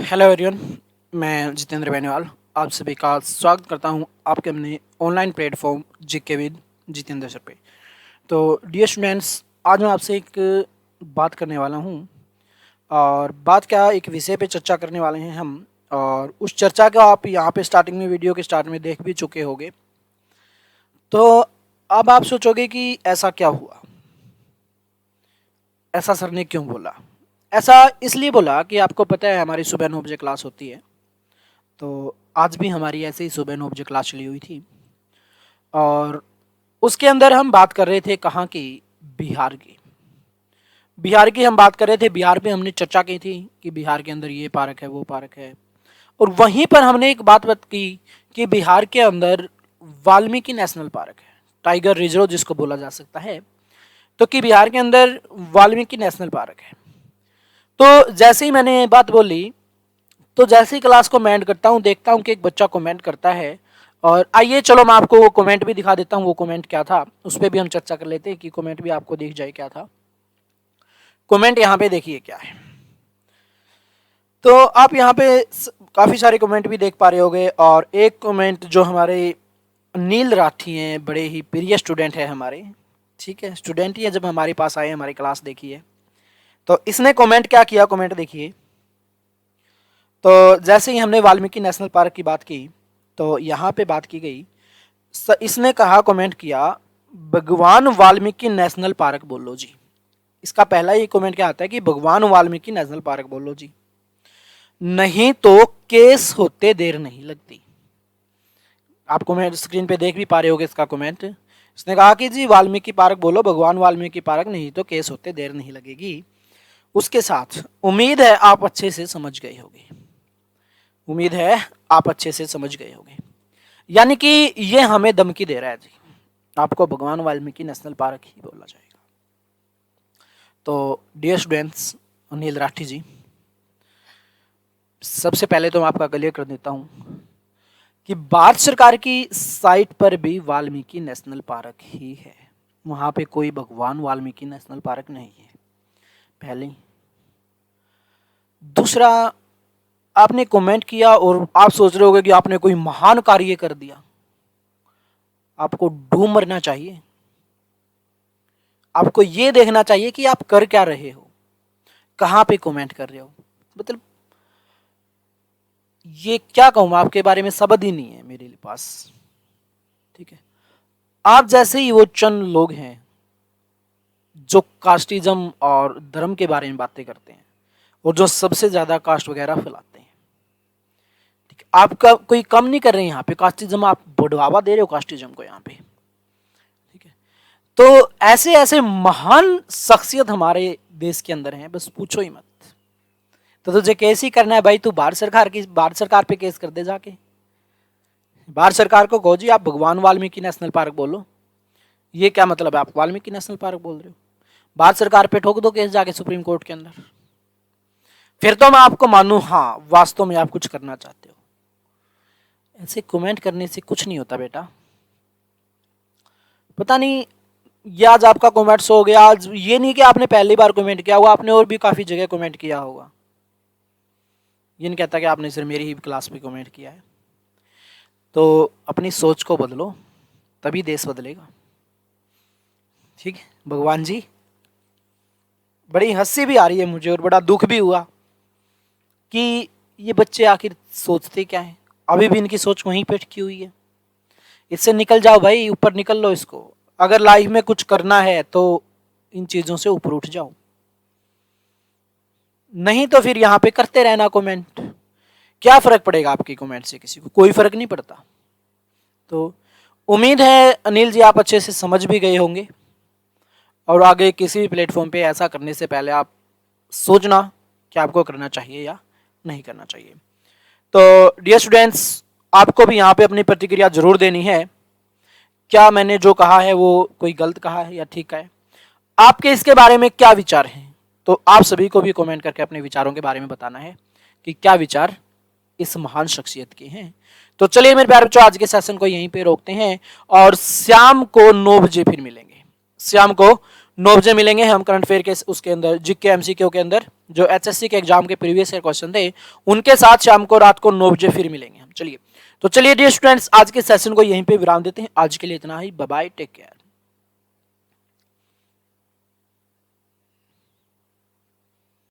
Hello everyone, मैं जितेंद्र बेनीवाल आप सभी का स्वागत करता हूं आपके अपने online platform GK with Jitendra sir पे। तो डियर स्टूडेंट्स, आज मैं आपसे एक बात करने वाला हूं और बात क्या, एक विषय पे चर्चा करने वाले हैं हम। और उस चर्चा को आप यहाँ पे स्टार्टिंग में, वीडियो के स्टार्ट में देख भी चुके होंगे। तो अब आप सोचोगे कि ऐसा क्या हुआ, ऐसा सर ने क्यों बोला। ऐसा इसलिए बोला कि आपको पता है हमारी सुबह 9 बजे क्लास होती है। तो आज भी हमारी ऐसे ही सुबह 9 बजे क्लास चली हुई थी और उसके अंदर हम बात कर रहे थे कहाँ की, बिहार की। बिहार की हम बात कर रहे थे, बिहार पे हमने चर्चा की थी कि बिहार के अंदर ये पार्क है, वो पार्क है। और वहीं पर हमने एक बात की कि बिहार के अंदर वाल्मीकि नेशनल पार्क है, टाइगर रिजर्व जिसको बोला जा सकता है। तो कि बिहार के अंदर वाल्मीकि नेशनल पार्क है। तो जैसे ही मैंने ये बात बोली, तो जैसे ही क्लास को मैं एंड करता हूँ, देखता हूँ कि एक बच्चा कमेंट करता है। और आइए चलो मैं आपको वो कमेंट भी दिखा देता हूँ, वो कमेंट क्या था उस पर भी हम चर्चा कर लेते हैं कि कमेंट भी आपको दिख जाए क्या था। कमेंट यहाँ पे देखिए क्या है। तो आप यहाँ पे काफ़ी सारे कमेंट भी देख पा रहे होंगे। और एक कमेंट जो हमारे नील राठी हैं, बड़े ही प्रिय स्टूडेंट है हमारे, ठीक है, स्टूडेंट ही है, जब हमारे पास आए हमारी क्लास देखी है। तो इसने कमेंट क्या किया, कमेंट देखिए। तो जैसे ही हमने वाल्मीकि नेशनल पार्क की बात की, तो यहाँ पे बात की गई, इसने कहा, कमेंट किया, भगवान वाल्मीकि नेशनल पार्क बोलो जी। इसका पहला ही कमेंट क्या आता है कि भगवान वाल्मीकि नेशनल पार्क बोलो जी, नहीं तो केस होते देर नहीं लगती। आप कमेंट स्क्रीन पे देख भी पा रहे होगे इसका कमेंट। इसने कहा कि जी वाल्मीकि पार्क बोलो, भगवान वाल्मीकि पार्क, नहीं तो केस होते देर नहीं लगेगी। उसके साथ उम्मीद है आप अच्छे से समझ गए होंगे, उम्मीद है आप अच्छे से समझ गए होंगे। यानी कि ये हमें धमकी दे रहा है जी, आपको भगवान वाल्मीकि नेशनल पार्क ही बोला जाएगा। तो डियर स्टूडेंट्स, अनिल राठी जी, सबसे पहले तो मैं आपका क्लियर कर देता हूँ कि भारत सरकार की साइट पर भी वाल्मीकि नेशनल पार्क ही है, वहाँ पे कोई भगवान वाल्मीकि नेशनल पार्क नहीं है, पहले। दूसरा, आपने कमेंट किया और आप सोच रहे होगे कि आपने कोई महान कार्य कर दिया, आपको डूब मरना चाहिए। आपको ये देखना चाहिए कि आप कर क्या रहे हो, कहाँ पे कमेंट कर रहे हो। मतलब ये क्या कहूँ मैं, आपके बारे में शब्द ही नहीं है मेरे पास, ठीक है। आप जैसे ही वो चंद लोग हैं जो कास्टिज्म और धर्म के बारे में बातें करते हैं और जो सबसे ज्यादा कास्ट वगैरह फैलाते हैं, ठीक है। आपका कोई कम नहीं कर रहे हैं यहाँ पे कास्टिज्म, आप बढ़ावा दे रहे हो कास्टिज्म को यहाँ पे, ठीक है। तो ऐसे ऐसे महान शख्सियत हमारे देश के अंदर हैं, बस पूछो ही मत। तो तुझे केस ही करना है भाई, तू भारत सरकार पे केस कर दे जाके। भारत सरकार को कहो जी आप भगवान वाल्मीकि नेशनल पार्क बोलो। ये क्या मतलब है, आप वाल्मीकि नेशनल पार्क बोल रहे हो, भारत सरकार पे ठोक दो केस जाके सुप्रीम कोर्ट के अंदर। फिर तो मैं आपको मानूं, हाँ वास्तव में आप कुछ करना चाहते हो। ऐसे कमेंट करने से कुछ नहीं होता बेटा। पता नहीं ये आज आपका कमेंट हो गया, आज ये नहीं कि आपने पहली बार कमेंट किया होगा, आपने और भी काफी जगह कमेंट किया होगा। ये नहीं कहता कि आपने सिर्फ मेरी ही क्लास पे कमेंट किया है। तो अपनी सोच को बदलो, तभी देश बदलेगा, ठीक है। भगवान जी, बड़ी हंसी भी आ रही है मुझे और बड़ा दुख भी हुआ कि ये बच्चे आखिर सोचते क्या है। अभी भी इनकी सोच वहीं पे अटकी हुई है। इससे निकल जाओ भाई, ऊपर निकल लो इसको। अगर लाइफ में कुछ करना है तो इन चीजों से ऊपर उठ जाओ, नहीं तो फिर यहाँ पे करते रहना कमेंट। क्या फर्क पड़ेगा आपकी कमेंट से, किसी को कोई फर्क नहीं पड़ता। तो उम्मीद है अनिल जी आप अच्छे से समझ भी गए होंगे और आगे किसी भी प्लेटफॉर्म पे ऐसा करने से पहले आप सोचना कि आपको करना चाहिए या नहीं करना चाहिए। तो डियर स्टूडेंट्स, आपको भी यहाँ पे अपनी प्रतिक्रिया जरूर देनी है। क्या मैंने जो कहा है वो कोई गलत कहा है या ठीक है, आपके इसके बारे में क्या विचार हैं। तो आप सभी को भी कमेंट करके अपने विचारों के बारे में बताना है कि क्या विचार इस महान शख्सियत के हैं। तो चलिए मेरे प्यारे बच्चों, आज के सेशन को यहीं पे रोकते हैं और शाम को 9 बजे फिर मिलेंगे। शाम को 9 बजे मिलेंगे हम करंट अफेयर के उसके अंदर, जीके एमसीक्यू के अंदर, जो एचएससी के एग्जाम के प्रीवियस ईयर क्वेश्चन थे उनके साथ शाम को रात को 9 बजे फिर मिलेंगे हम। चलिए, तो चलिए डियर स्टूडेंट्स, आज के सेशन को यहीं पे विराम देते हैं। आज के लिए इतना ही, बाय बाय, टेक केयर।